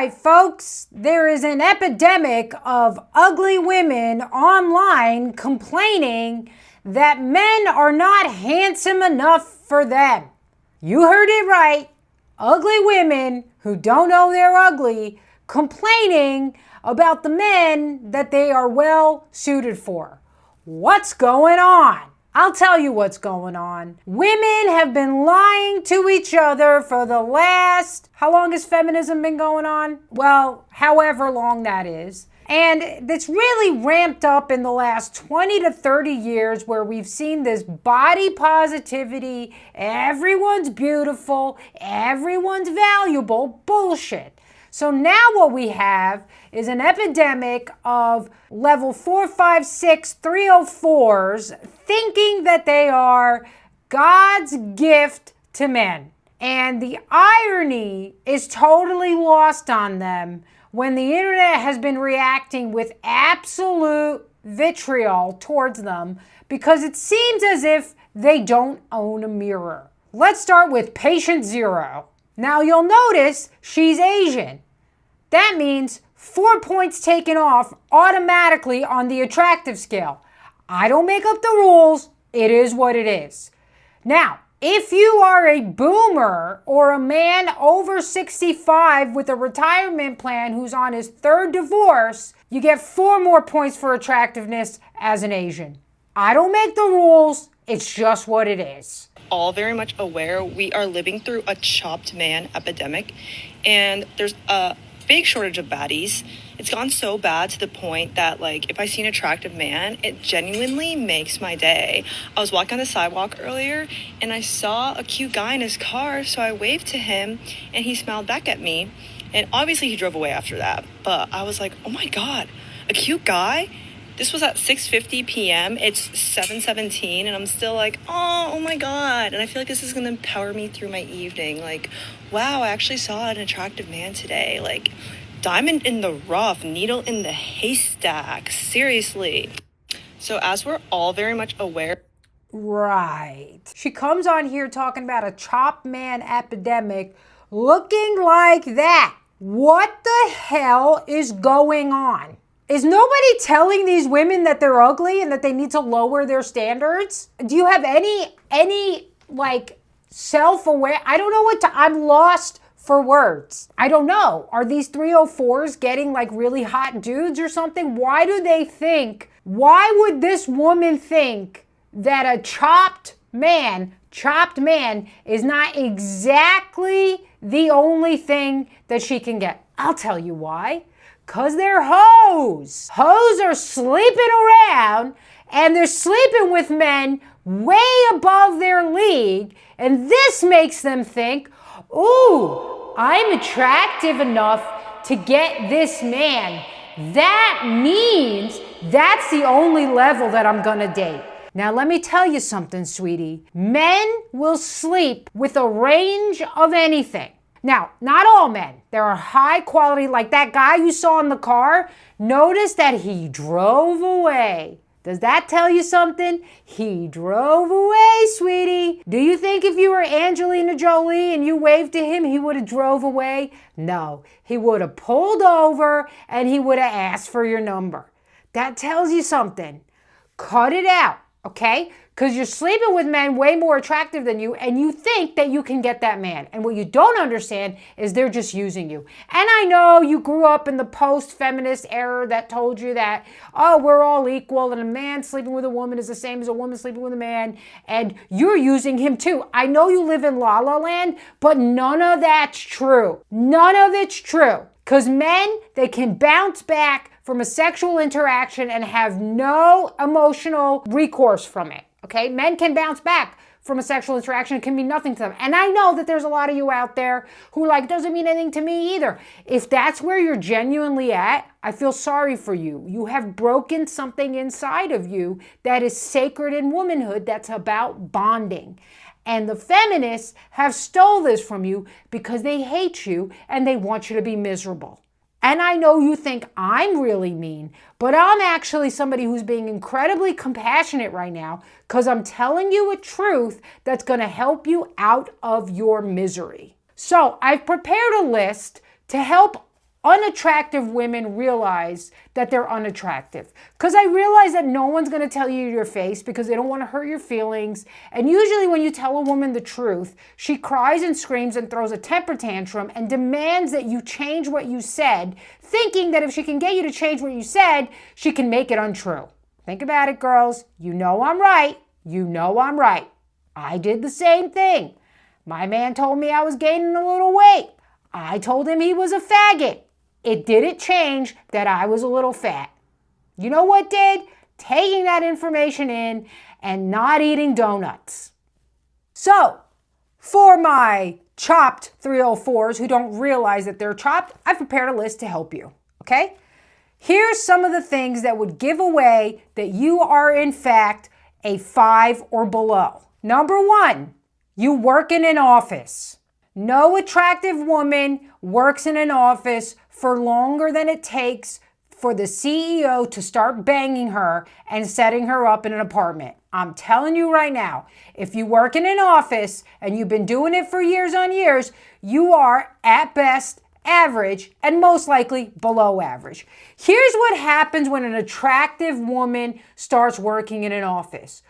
right, folks, there is an epidemic of ugly women online complaining that men are not handsome enough for them. You heard it right. Ugly women who don't know they're ugly complaining about the men that they are well suited for. What's going on? I'll tell you what's going on. Women have been lying to each other for the last, how long has feminism been going on? Well, however long that is. And it's really ramped up in the last 20 to 30 years where we've seen this body positivity, everyone's beautiful, everyone's valuable bullshit. So now what we have is an epidemic of level 4, 5, 6, 304s thinking that they are God's gift to men. And the irony is totally lost on them when the internet has been reacting with absolute vitriol towards them because it seems as if they don't own a mirror. Let's start with patient 0. Now you'll notice she's Asian. That means 4 points taken off automatically on the attractive scale. I don't make up the rules. It is what it is. Now, if you are a boomer or a man over 65 with a retirement plan who's on his 3rd divorce, you get 4 more points for attractiveness as an Asian. I don't make the rules. It's just what it is. All very much aware we are living through a chopped man epidemic, and there's a big shortage of baddies. It's gone so bad to the point that, like, if I see an attractive man, it genuinely makes my day. I was walking on the sidewalk earlier and I saw a cute guy in his car, so I waved to him and he smiled back at me, and obviously he drove away after that. But I was like, oh my god, a cute guy? This was at 6:50 p.m. It's 7:17 and I'm still like, oh my god. And I feel like this is going to empower me through my evening. Like, wow, I actually saw an attractive man today. Like, diamond in the rough, needle in the haystack. Seriously. So as we're all very much aware. Right. She comes on here talking about a chopped man epidemic looking like that. What the hell is going on? Is nobody telling these women that they're ugly and that they need to lower their standards? Do you have any like self-aware? I don't know I'm lost for words. I don't know. Are these 304s getting like really hot dudes or something? Why would this woman think that a chopped man is not exactly the only thing that she can get? I'll tell you why. Because they're hoes. Hoes are sleeping around and they're sleeping with men way above their league. And this makes them think, ooh, I'm attractive enough to get this man. That means that's the only level that I'm gonna date. Now let me tell you something, sweetie. Men will sleep with a range of anything. Now, not all men. There are high quality, like that guy you saw in the car. Notice that he drove away. Does that tell you something? He drove away, sweetie. Do you think if you were Angelina Jolie and you waved to him, he would have drove away? No, he would have pulled over and he would have asked for your number. That tells you something. Cut it out, okay? Because you're sleeping with men way more attractive than you, and you think that you can get that man. And what you don't understand is they're just using you. And I know you grew up in the post-feminist era that told you that, oh, we're all equal, and a man sleeping with a woman is the same as a woman sleeping with a man, and you're using him too. I know you live in La La Land, but none of that's true. None of it's true. Because men, they can bounce back from a sexual interaction and have no emotional recourse from it. Okay, men can bounce back from a sexual interaction. It can mean nothing to them. And I know that there's a lot of you out there who like, doesn't mean anything to me either. If that's where you're genuinely at, I feel sorry for you. You have broken something inside of you that is sacred in womanhood, that's about bonding. And the feminists have stole this from you because they hate you and they want you to be miserable. And I know you think I'm really mean, but I'm actually somebody who's being incredibly compassionate right now because I'm telling you a truth that's going to help you out of your misery. So I've prepared a list to help unattractive women realize that they're unattractive. Because I realize that no one's going to tell you your face because they don't want to hurt your feelings. And usually when you tell a woman the truth, she cries and screams and throws a temper tantrum and demands that you change what you said, thinking that if she can get you to change what you said, she can make it untrue. Think about it, girls. You know I'm right. You know I'm right. I did the same thing. My man told me I was gaining a little weight. I told him he was a faggot. It didn't change that I was a little fat. You know what did? Taking that information in and not eating donuts. So, for my chopped 304s who don't realize that they're chopped, I've prepared a list to help you, okay? Here's some of the things that would give away that you are in fact a 5 or below. Number 1, you work in an office. No attractive woman works in an office for longer than it takes for the CEO to start banging her and setting her up in an apartment. I'm telling you right now, if you work in an office and you've been doing it for years on years, you are at best average and most likely below average. Here's what happens when an attractive woman starts working in an office.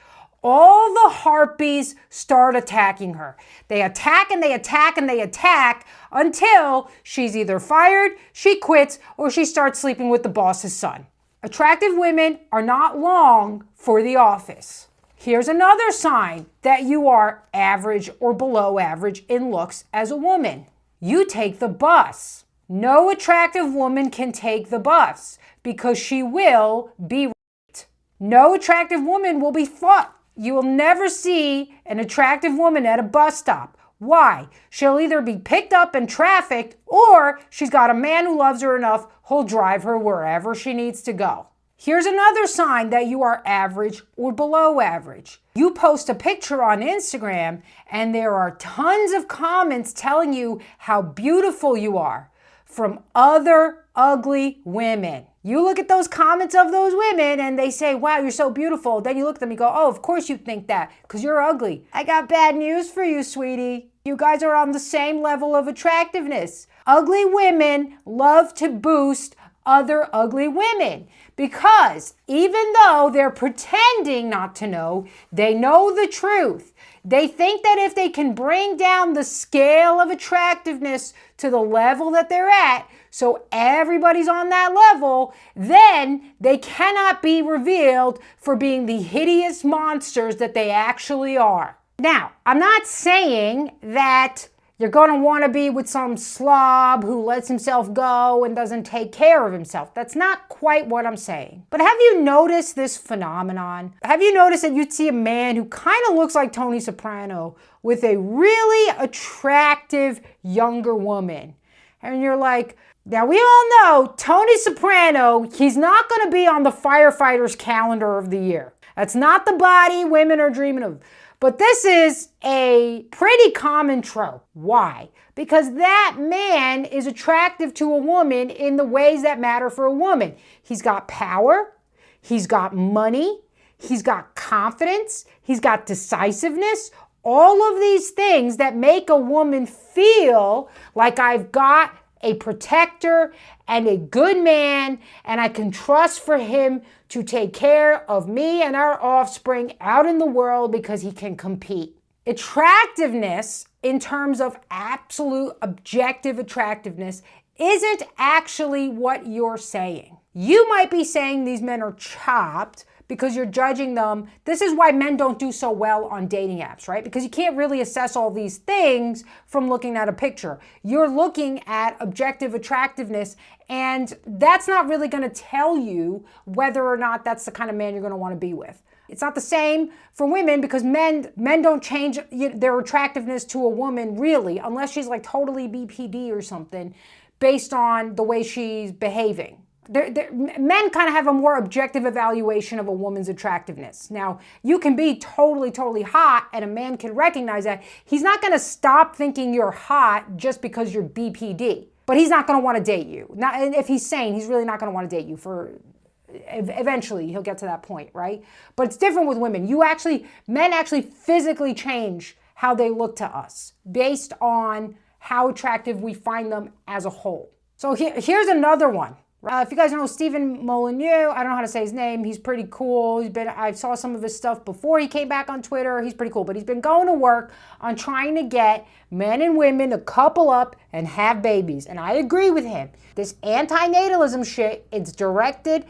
All the harpies start attacking her. They attack and they attack and they attack until she's either fired, she quits, or she starts sleeping with the boss's son. Attractive women are not long for the office. Here's another sign that you are average or below average in looks as a woman. You take the bus. No attractive woman can take the bus because she will be raped. No attractive woman will be fought. You will never see an attractive woman at a bus stop. Why? She'll either be picked up and trafficked, or she's got a man who loves her enough who'll drive her wherever she needs to go. Here's another sign that you are average or below average. You post a picture on Instagram and there are tons of comments telling you how beautiful you are from other ugly women. You look at those comments of those women and they say, wow, you're so beautiful. Then you look at them and you go, oh, of course you think that because you're ugly. I got bad news for you, sweetie. You guys are on the same level of attractiveness. Ugly women love to boost other ugly women because even though they're pretending not to know, they know the truth. They think that if they can bring down the scale of attractiveness to the level that they're at, so everybody's on that level, then they cannot be revealed for being the hideous monsters that they actually are. Now, I'm not saying that you're going to want to be with some slob who lets himself go and doesn't take care of himself. That's not quite what I'm saying. But have you noticed this phenomenon? Have you noticed that you'd see a man who kind of looks like Tony Soprano with a really attractive younger woman? And you're like, now we all know Tony Soprano, he's not going to be on the firefighter's calendar of the year. That's not the body women are dreaming of. But this is a pretty common trope. Why? Because that man is attractive to a woman in the ways that matter for a woman. He's got power, he's got money, he's got confidence, he's got decisiveness, all of these things that make a woman feel like I've got a protector and a good man, and I can trust for him to take care of me and our offspring out in the world because he can compete. Attractiveness, in terms of absolute objective attractiveness, isn't actually what you're saying. You might be saying these men are chopped because you're judging them. This is why men don't do so well on dating apps, right? Because you can't really assess all these things from looking at a picture. You're looking at objective attractiveness, and that's not really going to tell you whether or not that's the kind of man you're going to want to be with. It's not the same for women because men don't change their attractiveness to a woman really, unless she's like totally BPD or something based on the way she's behaving. Men kind of have a more objective evaluation of a woman's attractiveness. Now, you can be totally hot and a man can recognize that. He's not going to stop thinking you're hot just because you're BPD, but he's not going to want to date you. Now, if he's sane, he's really not going to want to date you eventually he'll get to that point, right? But it's different with women. Men actually physically change how they look to us based on how attractive we find them as a whole. So here's another one. If you guys know Stephen Molyneux, I don't know how to say his name. He's pretty cool. I saw some of his stuff before he came back on Twitter. He's pretty cool, but he's been going to work on trying to get men and women to couple up and have babies. And I agree with him. This anti-natalism shit, it's directed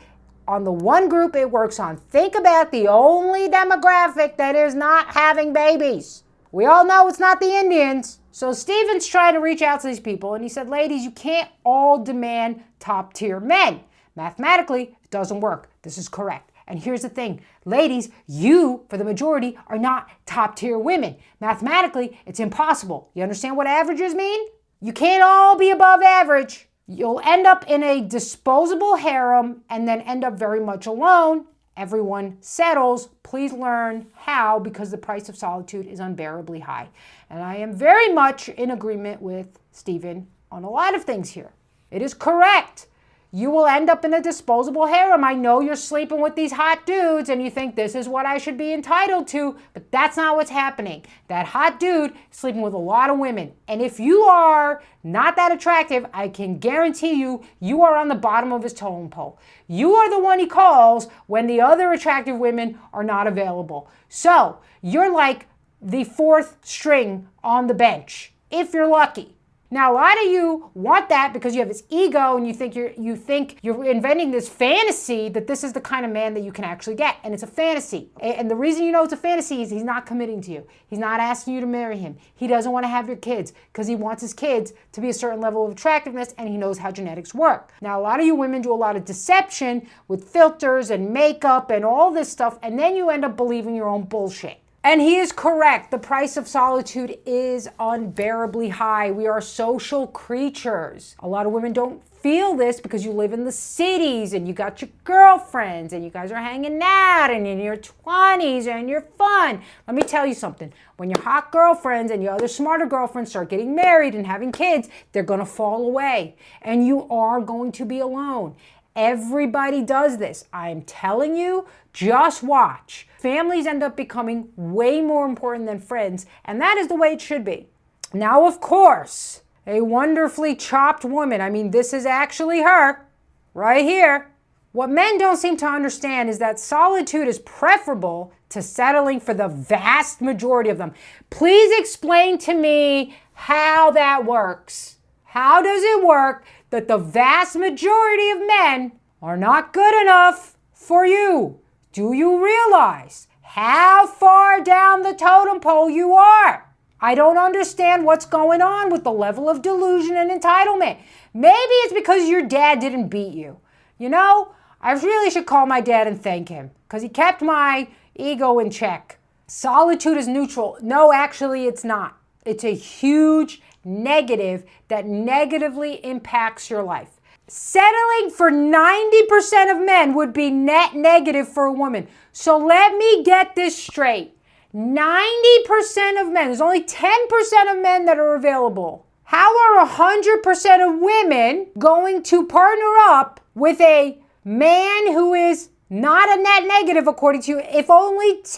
on the one group it works on. Think about the only demographic that is not having babies. We all know it's not the Indians. So Stephen's trying to reach out to these people, and he said, ladies, you can't all demand top tier men. Mathematically, it doesn't work. This is correct. And here's the thing, ladies, you, for the majority, are not top tier women. Mathematically, it's impossible. You understand what averages mean? You can't all be above average. You'll end up in a disposable harem and then end up very much alone. Everyone settles. Please learn how, because the price of solitude is unbearably high. And I am very much in agreement with Stephen on a lot of things here. It is correct. You will end up in a disposable harem. I know you're sleeping with these hot dudes and you think this is what I should be entitled to, but that's not what's happening. That hot dude is sleeping with a lot of women. And if you are not that attractive, I can guarantee you, you are on the bottom of his totem pole. You are the one he calls when the other attractive women are not available. So you're like the fourth string on the bench, if you're lucky. Now, a lot of you want that because you have this ego and you think you're inventing this fantasy that this is the kind of man that you can actually get. And it's a fantasy. And the reason you know it's a fantasy is he's not committing to you. He's not asking you to marry him. He doesn't want to have your kids because he wants his kids to be a certain level of attractiveness, and he knows how genetics work. Now, a lot of you women do a lot of deception with filters and makeup and all this stuff, and then you end up believing your own bullshit. And he is correct. The price of solitude is unbearably high. We are social creatures. A lot of women don't feel this because you live in the cities and you got your girlfriends and you guys are hanging out and in your 20s and you're fun. Let me tell you something. When your hot girlfriends and your other smarter girlfriends start getting married and having kids, they're going to fall away and you are going to be alone. Everybody does this. I'm telling you, just watch. Families end up becoming way more important than friends, and that is the way it should be. Now, of course, a wonderfully chopped woman, I mean, this is actually her, right here. What men don't seem to understand is that solitude is preferable to settling for the vast majority of them. Please explain to me how that works. How does it work that the vast majority of men are not good enough for you? Do you realize how far down the totem pole you are? I don't understand what's going on with the level of delusion and entitlement. Maybe it's because your dad didn't beat you. You know, I really should call my dad and thank him because he kept my ego in check. Solitude is neutral. No, actually, it's not. It's a huge negative that negatively impacts your life. Settling for 90% of men would be net negative for a woman. So let me get this straight. 90% of men, there's only 10% of men that are available. How are 100% of women going to partner up with a man who is not a net negative according to you if only 10%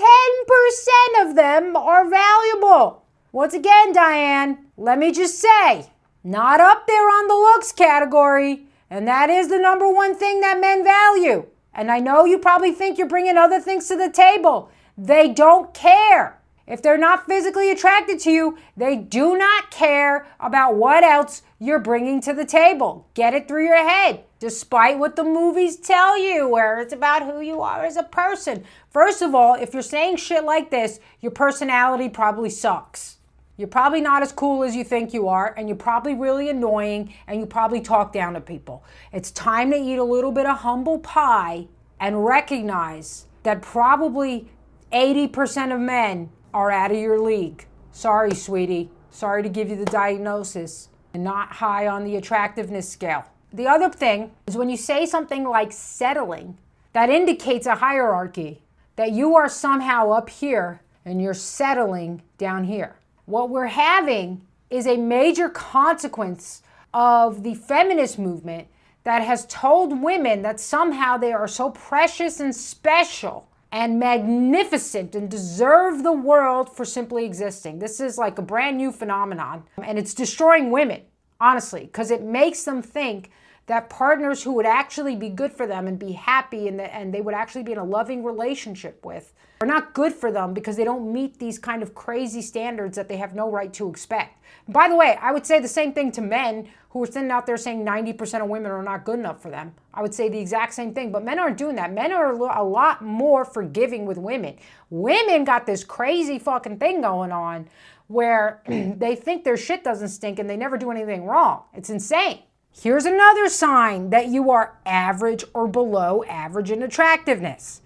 of them are valuable? Once again, Diane, let me just say, not up there on the looks category. And that is the number one thing that men value. And I know you probably think you're bringing other things to the table. They don't care. If they're not physically attracted to you, they do not care about what else you're bringing to the table. Get it through your head, despite what the movies tell you, where it's about who you are as a person. First of all, if you're saying shit like this, your personality probably sucks. You're probably not as cool as you think you are, and you're probably really annoying, and you probably talk down to people. It's time to eat a little bit of humble pie and recognize that probably 80% of men are out of your league. Sorry, sweetie. Sorry to give you the diagnosis. And not high on the attractiveness scale. The other thing is when you say something like settling, that indicates a hierarchy, that you are somehow up here and you're settling down here. What we're having is a major consequence of the feminist movement that has told women that somehow they are so precious and special and magnificent and deserve the world for simply existing. This is like a brand new phenomenon, and it's destroying women. honestly, because it makes them think that partners who would actually be good for them and be happy and they would actually be in a loving relationship with are not good for them because they don't meet these kind of crazy standards that they have no right to expect. By the way, I would say the same thing to men who are sitting out there saying 90% of women are not good enough for them. I would say the exact same thing, but men aren't doing that. Men are a lot more forgiving with women. Women got this crazy fucking thing going on where they think their shit doesn't stink and they never do anything wrong. It's insane. Here's another sign that you are average or below average in attractiveness.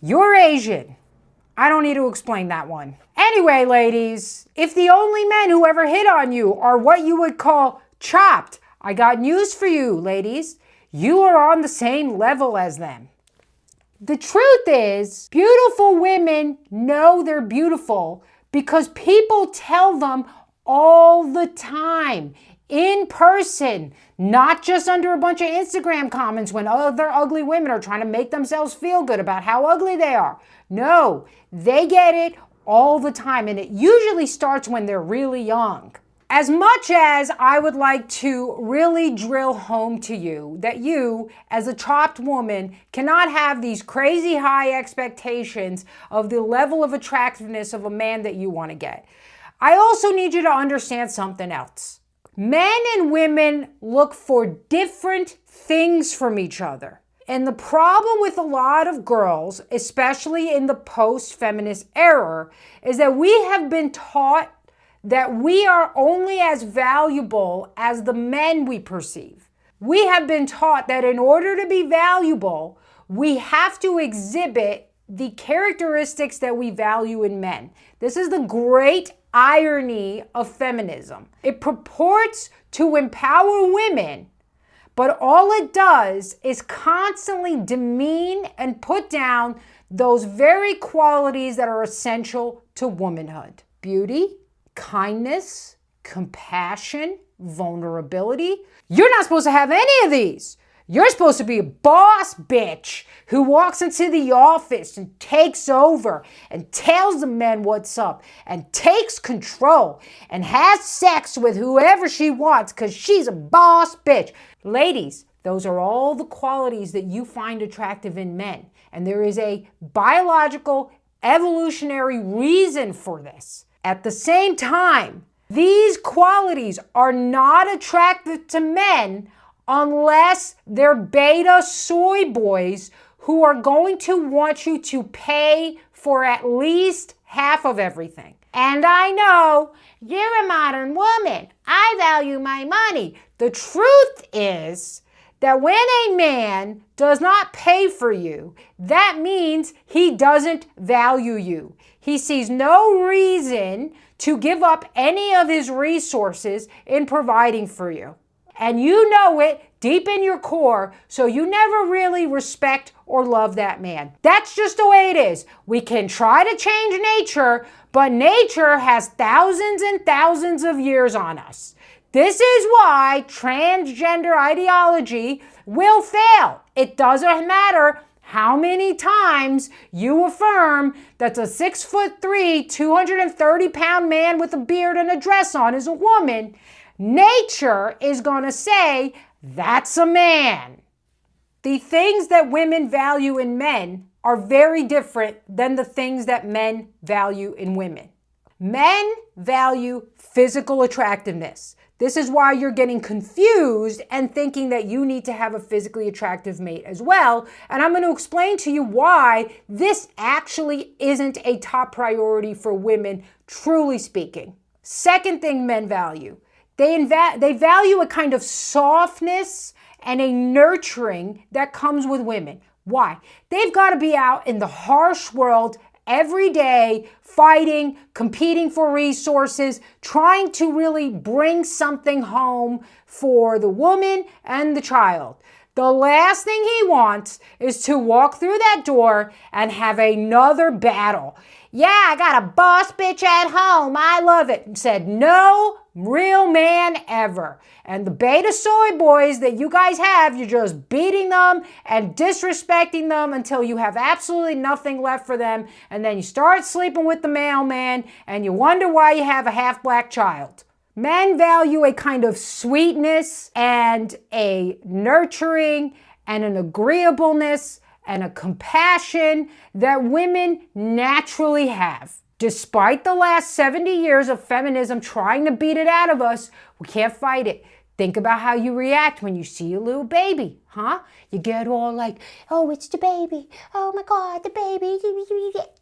You're Asian. I don't need to explain that one. Anyway, ladies, if the only men who ever hit on you are what you would call chopped, I got news for you, ladies. You are on the same level as them. The truth is, beautiful women know they're beautiful because people tell them all the time, in person, not just under a bunch of Instagram comments when other ugly women are trying to make themselves feel good about how ugly they are. No, they get it all the time, and it usually starts when they're really young. As much as I would like to really drill home to you that you, as a chopped woman, cannot have these crazy high expectations of the level of attractiveness of a man that you want to get, I also need you to understand something else. Men and women look for different things from each other. And the problem with a lot of girls, especially in the post-feminist era, is that we have been taught that we are only as valuable as the men we perceive. We have been taught that in order to be valuable, we have to exhibit the characteristics that we value in men. This is the great irony of feminism. It purports to empower women, but all it does is constantly demean and put down those very qualities that are essential to womanhood. Beauty, kindness, compassion, vulnerability. You're not supposed to have any of these. You're supposed to be a boss bitch who walks into the office and takes over and tells the men what's up and takes control and has sex with whoever she wants because she's a boss bitch. Ladies, those are all the qualities that you find attractive in men. And there is a biological, evolutionary reason for this. At the same time, these qualities are not attractive to men unless they're beta soy boys who are going to want you to pay for at least half of everything. And I know, you're a modern woman. I value my money. The truth is that when a man does not pay for you, that means he doesn't value you. He sees no reason to give up any of his resources in providing for you. And you know it deep in your core, so you never really respect or love that man. That's just the way it is. We can try to change nature, but nature has thousands and thousands of years on us. This is why transgender ideology will fail. It doesn't matter how many times you affirm that a 6'3", 230-pound man with a beard and a dress on is a woman. Nature is going to say, that's a man. The things that women value in men are very different than the things that men value in women. Men value physical attractiveness. This is why you're getting confused and thinking that you need to have a physically attractive mate as well. And I'm going to explain to you why this actually isn't a top priority for women, truly speaking. Second thing men value. They value a kind of softness and a nurturing that comes with women. Why? They've got to be out in the harsh world every day, fighting, competing for resources, trying to really bring something home for the woman and the child. The last thing he wants is to walk through that door and have another battle. Yeah, I got a boss bitch at home. I love it. And said, no real man ever. And the beta soy boys that you guys have, you're just beating them and disrespecting them until you have absolutely nothing left for them. And then you start sleeping with the mailman and you wonder why you have a half-black child. Men value a kind of sweetness and a nurturing and an agreeableness and a compassion that women naturally have. Despite the last 70 years of feminism trying to beat it out of us, we can't fight it. Think about how you react when you see a little baby, huh? You get all like, oh, it's the baby. Oh my God, the baby.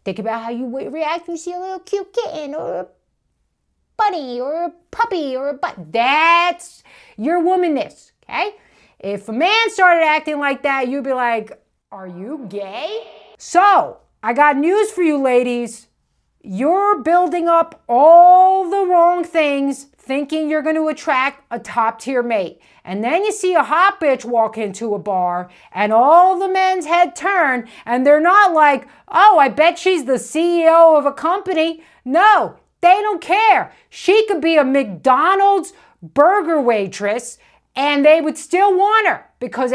Think about how you react when you see a little cute kitten or a bunny or a puppy or a butt. That's your womanness, okay? If a man started acting like that, you'd be like, are you gay? So, I got news for you ladies. You're building up all the wrong things thinking you're going to attract a top tier mate. And then you see a hot bitch walk into a bar and all the men's head turn and they're not like, oh, I bet she's the CEO of a company. No, they don't care. She could be a McDonald's burger waitress and they would still want her because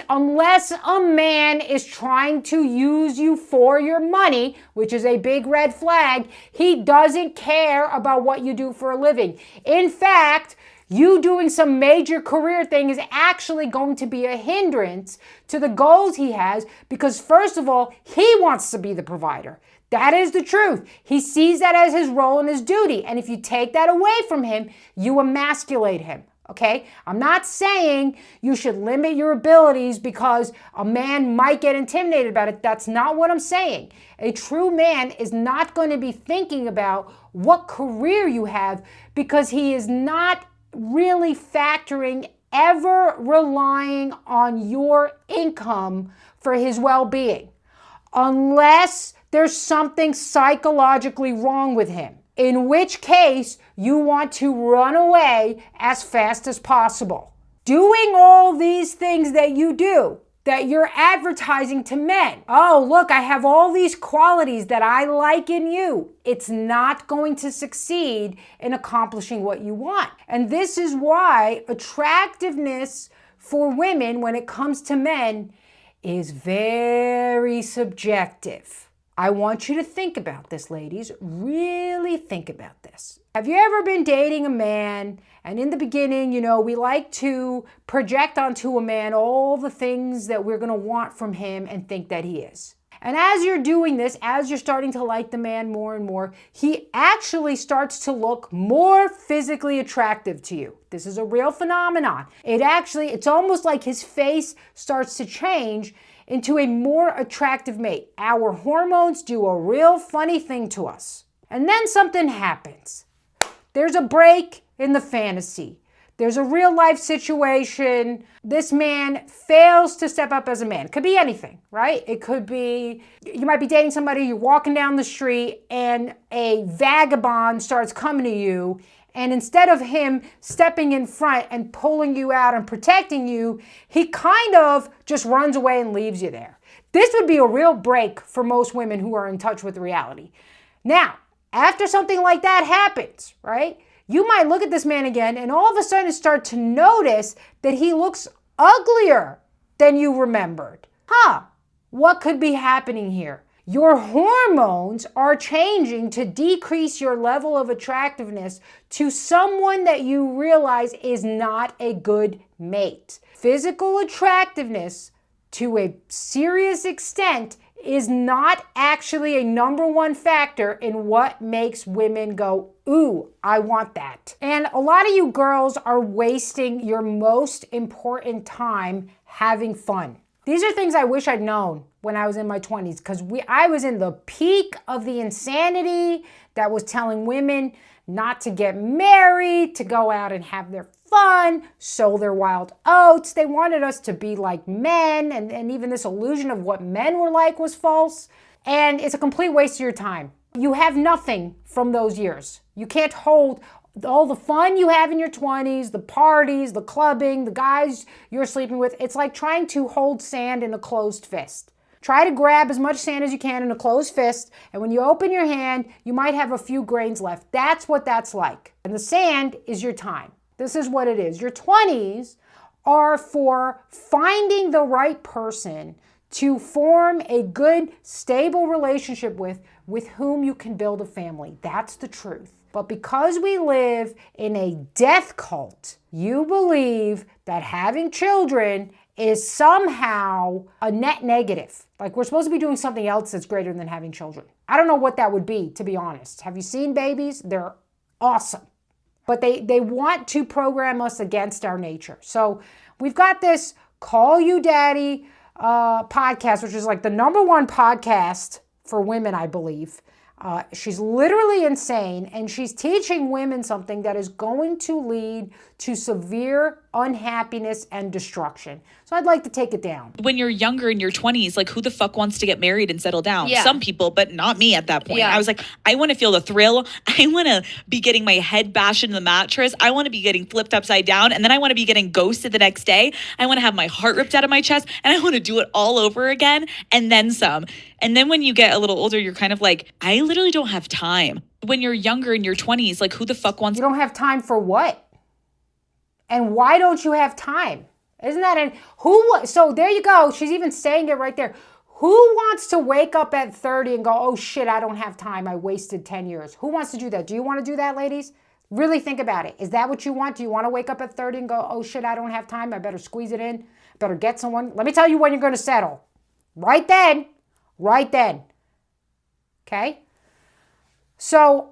unless a man is trying to use you for your money, which is a big red flag, he doesn't care about what you do for a living. In fact, you doing some major career thing is actually going to be a hindrance to the goals he has because, first of all, he wants to be the provider. That is the truth. He sees that as his role and his duty. And if you take that away from him, you emasculate him. Okay? I'm not saying you should limit your abilities because a man might get intimidated about it. That's not what I'm saying. A true man is not going to be thinking about what career you have because he is not really factoring, ever relying on your income for his well-being. Unless there's something psychologically wrong with him. In which case, you want to run away as fast as possible. Doing all these things that you do, that you're advertising to men. Oh, look, I have all these qualities that I like in you. It's not going to succeed in accomplishing what you want. And this is why attractiveness for women when it comes to men is very subjective. I want you to think about this, ladies. Really think about this. Have you ever been dating a man and in the beginning, we like to project onto a man all the things that we're going to want from him and think that he is. And as you're doing this, as you're starting to like the man more and more, he actually starts to look more physically attractive to you. This is a real phenomenon. It's almost like his face starts to change into a more attractive mate. Our hormones do a real funny thing to us. And then something happens. There's a break in the fantasy. There's a real life situation. This man fails to step up as a man. It could be anything, right? It could be, you might be dating somebody, you're walking down the street and a vagabond starts coming to you. And instead of him stepping in front and pulling you out and protecting you, he kind of just runs away and leaves you there. This would be a real break for most women who are in touch with reality. Now, after something like that happens, right? You might look at this man again and all of a sudden start to notice that he looks uglier than you remembered. What could be happening here? Your hormones are changing to decrease your level of attractiveness to someone that you realize is not a good mate. Physical attractiveness to a serious extent is not actually a number one factor in what makes women go, ooh, I want that. And a lot of you girls are wasting your most important time having fun. These are things I wish I'd known when I was in my 20s because I was in the peak of the insanity that was telling women not to get married, to go out and have their fun, sow their wild oats. They wanted us to be like men, and even this illusion of what men were like was false. And it's a complete waste of your time. You have nothing from those years. You can't hold all the fun you have in your 20s, the parties, the clubbing, the guys you're sleeping with. It's like trying to hold sand in a closed fist. Try to grab as much sand as you can in a closed fist, and when you open your hand, you might have a few grains left. That's what that's like. And the sand is your time. This is what it is. Your 20s are for finding the right person to form a good, stable relationship with whom you can build a family. That's the truth. But because we live in a death cult, you believe that having children is somehow a net negative. Like we're supposed to be doing something else that's greater than having children. I don't know what that would be, to be honest. Have you seen babies? They're awesome. But they want to program us against our nature. So we've got this Call You Daddy podcast, which is like the #1 podcast for women, I believe. She's literally insane, and she's teaching women something that is going to lead to severe unhappiness and destruction. So I'd like to take it down. When you're younger in your 20s, like who the fuck wants to get married and settle down? Yeah. Some people, but not me at that point. Yeah. I was like, I want to feel the thrill. I want to be getting my head bashed into the mattress. I want to be getting flipped upside down. And then I want to be getting ghosted the next day. I want to have my heart ripped out of my chest. And I want to do it all over again and then some. And then when you get a little older, you're kind of like, I literally don't have time. When you're younger in your 20s, like who the fuck wants... You don't have time for what? And why don't you have time? Isn't that so there you go. She's even saying it right there. Who wants to wake up at 30 and go, oh shit, I don't have time. I wasted 10 years. Who wants to do that? Do you want to do that, ladies? Really think about it. Is that what you want? Do you want to wake up at 30 and go, oh shit, I don't have time. I better squeeze it in. Better get someone. Let me tell you when you're going to settle. Right then. Right then. Okay? So,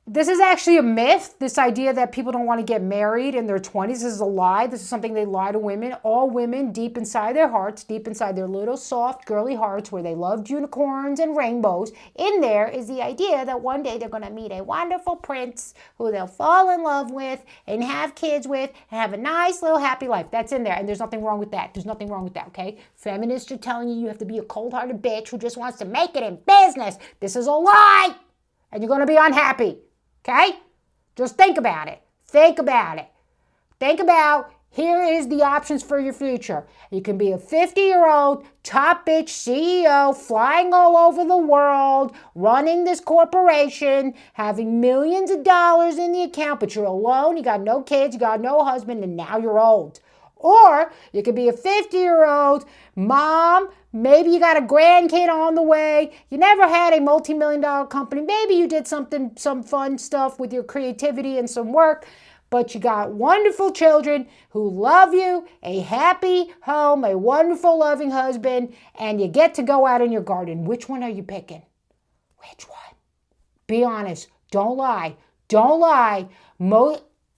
this is actually a myth, this idea that people don't want to get married in their 20s. This is a lie. This is something they lie to women. All women, deep inside their hearts, deep inside their little soft, girly hearts where they loved unicorns and rainbows, in there is the idea that one day they're going to meet a wonderful prince who they'll fall in love with and have kids with and have a nice little happy life. That's in there, and there's nothing wrong with that. There's nothing wrong with that, okay? Feminists are telling you have to be a cold-hearted bitch who just wants to make it in business. This is a lie, and you're going to be unhappy. Okay? Just think about it. Think about it. Think about, here is the options for your future. You can be a 50-year-old top bitch CEO flying all over the world, running this corporation, having millions of dollars in the account, but you're alone, you got no kids, you got no husband, and now you're old. Or you could be a 50-year-old mom. Maybe you got a grandkid on the way. You never had a multi-million-dollar company. Maybe you did some fun stuff with your creativity and some work, but you got wonderful children who love you, a happy home, a wonderful, loving husband, and you get to go out in your garden. Which one are you picking? Which one? Be honest. Don't lie. Don't lie.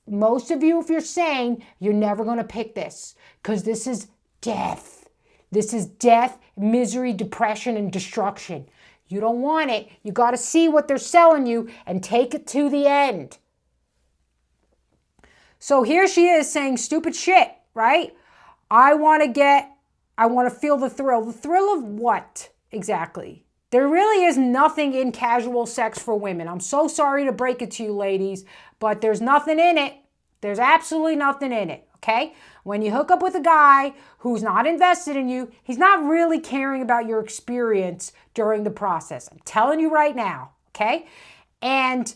Most of you, if you're sane, you're never going to pick this because this is death. This is death, misery, depression, and destruction. You don't want it. You got to see what they're selling you and take it to the end. So here she is saying stupid shit, right? I want to feel the thrill. The thrill of what exactly? There really is nothing in casual sex for women. I'm so sorry to break it to you, ladies, but there's nothing in it. There's absolutely nothing in it, okay? When you hook up with a guy who's not invested in you, he's not really caring about your experience during the process. I'm telling you right now, okay? And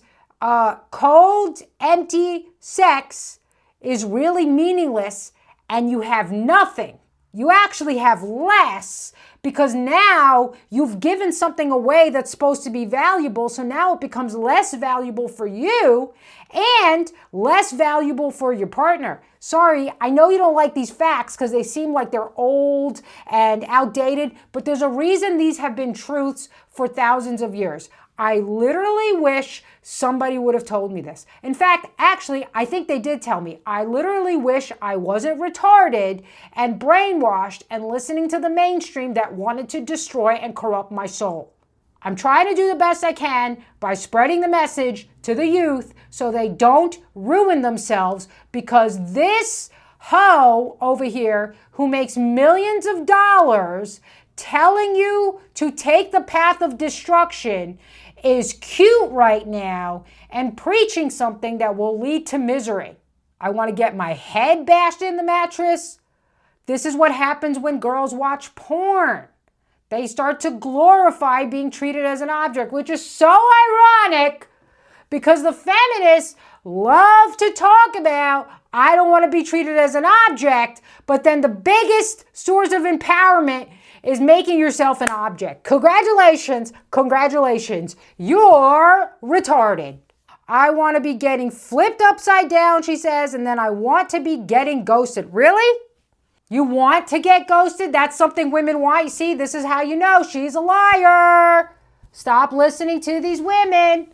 cold, empty sex is really meaningless, and you have nothing. You actually have less because now you've given something away that's supposed to be valuable, so now it becomes less valuable for you and less valuable for your partner. Sorry, I know you don't like these facts because they seem like they're old and outdated, but there's a reason these have been truths for thousands of years. I literally wish somebody would have told me this. In fact, actually, I think they did tell me. I literally wish I wasn't retarded and brainwashed and listening to the mainstream that wanted to destroy and corrupt my soul. I'm trying to do the best I can by spreading the message to the youth so they don't ruin themselves, because this hoe over here who makes millions of dollars telling you to take the path of destruction is cute right now and preaching something that will lead to misery. I want to get my head bashed in the mattress. This is what happens when girls watch porn. They start to glorify being treated as an object, which is so ironic because the feminists love to talk about, I don't want to be treated as an object, but then the biggest source of empowerment is making yourself an object. Congratulations, you're retarded. I want to be getting flipped upside down, she says, and then I want to be getting ghosted. Really? You want to get ghosted? That's something women want. You see, this is how you know she's a liar. Stop listening to these women.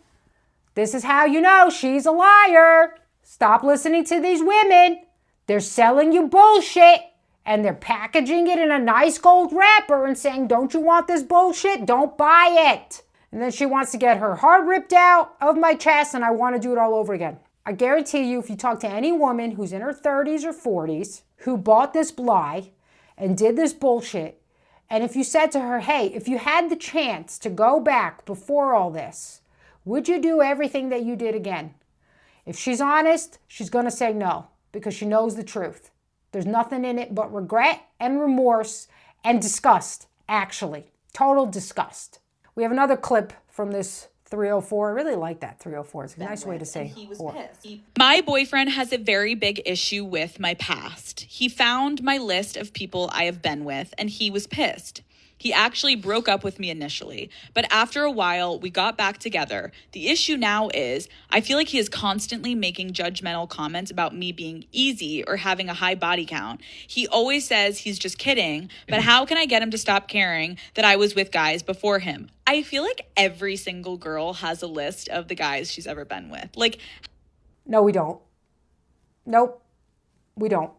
This is how you know she's a liar. Stop listening to these women. They're selling you bullshit, and they're packaging it in a nice gold wrapper and saying, don't you want this bullshit? Don't buy it. And then she wants to get her heart ripped out of my chest, and I want to do it all over again. I guarantee you, if you talk to any woman who's in her 30s or 40s who bought this lie and did this bullshit, and if you said to her, hey, if you had the chance to go back before all this, would you do everything that you did again? If she's honest, she's going to say no, because she knows the truth. There's nothing in it but regret and remorse and disgust, actually. Total disgust. We have another clip from this 304. I really like that 304. It's a nice way to say he was whore. pissed. My boyfriend has a very big issue with my past. He found my list of people I have been with, and he was pissed. He actually broke up with me initially, but after a while, we got back together. The issue now is, I feel like he is constantly making judgmental comments about me being easy or having a high body count. He always says he's just kidding, but how can I get him to stop caring that I was with guys before him? I feel like every single girl has a list of the guys she's ever been with. Like, no, we don't. Nope, we don't.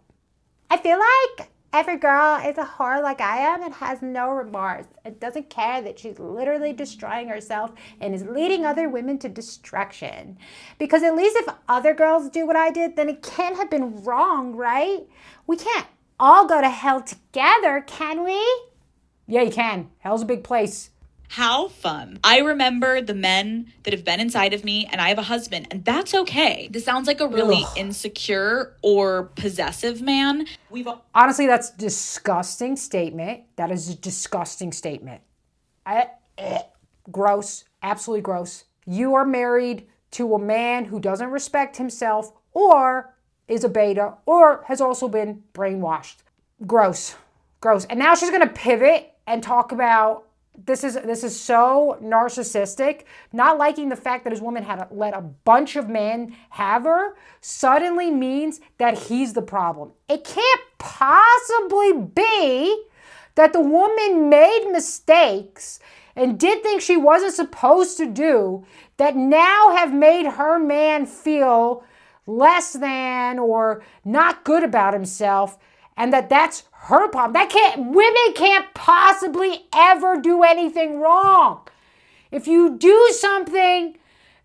I feel like every girl is a whore like I am and has no remorse. It doesn't care that she's literally destroying herself and is leading other women to destruction. Because at least if other girls do what I did, then it can't have been wrong, right? We can't all go to hell together, can we? Yeah, you can. Hell's a big place. how fun. I remember the men that have been inside of me, and I have a husband, and that's okay. This sounds like a really insecure or possessive man. Honestly, that's a disgusting statement. That is a disgusting statement. Gross. Absolutely gross. You are married to a man who doesn't respect himself or is a beta or has also been brainwashed. Gross. Gross. And now she's going to pivot and talk about this is so narcissistic. Not liking the fact that his woman had let a bunch of men have her suddenly means that he's the problem. It can't possibly be that the woman made mistakes and did things she wasn't supposed to do that now have made her man feel less than or not good about himself, and that's her problem. Women can't possibly ever do anything wrong. If you do something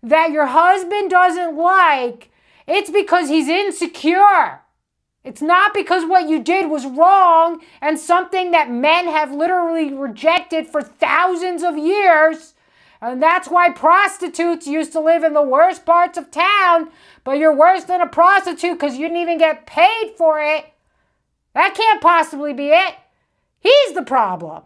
that your husband doesn't like, it's because he's insecure. It's not because what you did was wrong and something that men have literally rejected for thousands of years. And that's why prostitutes used to live in the worst parts of town, but you're worse than a prostitute because you didn't even get paid for it. That can't possibly be it. He's the problem.